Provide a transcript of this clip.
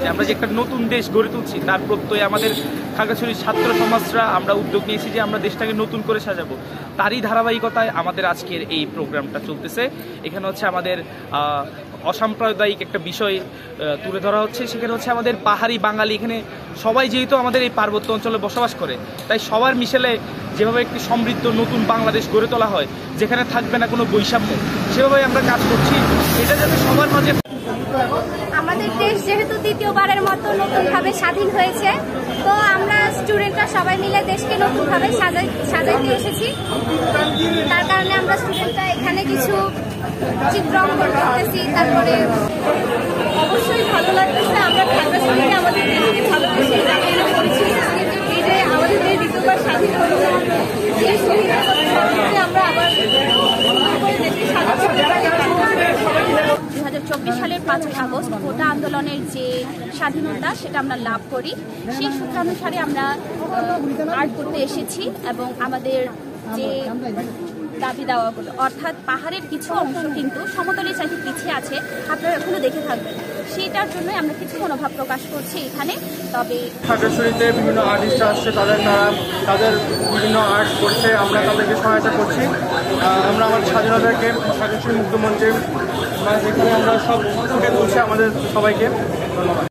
যে আমরা যে একটা নতুন দেশ গড়ে তুলছি তার প্রত্যয়ে আমাদের খাগড়াছড়ির ছাত্র সমাজরা আমরা উদ্যোগ নিয়েছি যে আমরা দেশটাকে নতুন করে সাজাবো। তারই ধারাবাহিকতায় আমাদের আজকের এই প্রোগ্রামটা চলতেছে। এখানে হচ্ছে আমাদের অসাম্প্রদায়িক একটা বিষয় তুলে ধরা হচ্ছে। সেখানে হচ্ছে আমাদের পাহাড়ি বাঙালি, এখানে সবাই যেহেতু আমাদের এই পার্বত্য অঞ্চলে বসবাস করে, তাই সবার মিশেলে যেভাবে একটি সমৃদ্ধ নতুন বাংলাদেশ গড়ে তোলা হয়, যেখানে থাকবে না কোনো বৈষম্য, সেভাবেই আমরা কাজ করছি। এটা যাতে সবার মাঝে। আমাদের দেশ যেহেতু দ্বিতীয়বারের মতো নতুনভাবে স্বাধীন হয়েছে, তো আমরা স্টুডেন্টরা সবাই মিলে দেশকে নতুনভাবে সাজাইতে এসেছি। তার কারণে আমরা স্টুডেন্টরা এখানে কিছু চিত্র অঙ্কন করতেছি। তারপরে অবশ্যই ভালো লাগতেছে, আমরা খাগড়াছড়িকে আমাদের দেশকে ভালোবেসে করেছি। আমাদের দেশ দ্বিতীয়বার স্বাধীন হলো, আমরা আবার 2024 সালের 5ই আগস্ট কোটা আন্দোলনের যে স্বাধীনতা সেটা আমরা লাভ করি। সেই সূত্রানুসারে আমরা আর্ট করতে এসেছি এবং আমাদের যে দাবি দাওয়াগুলো, অর্থাৎ পাহাড়ের কিছু অংশ কিন্তু সমতলের চাইতে পিছিয়ে আছে, আপনারা এখনো দেখে থাকবেন। সেটার জন্যই আমরা কিছু মনোভাব প্রকাশ করছি এখানে। তবে খাগড়াছড়িতে বিভিন্ন আর্টিস্ট আসছে, তাদের বিভিন্ন আর্ট করছে, আমরা তাদেরকে সহায়তা করছি। আমরা আমাদের স্বাধীনতাকে খাগড়াছড়ি মুক্তমঞ্চে এখানে আমরা সব ফুটে তুলছি আমাদের সবাইকে। ধন্যবাদ।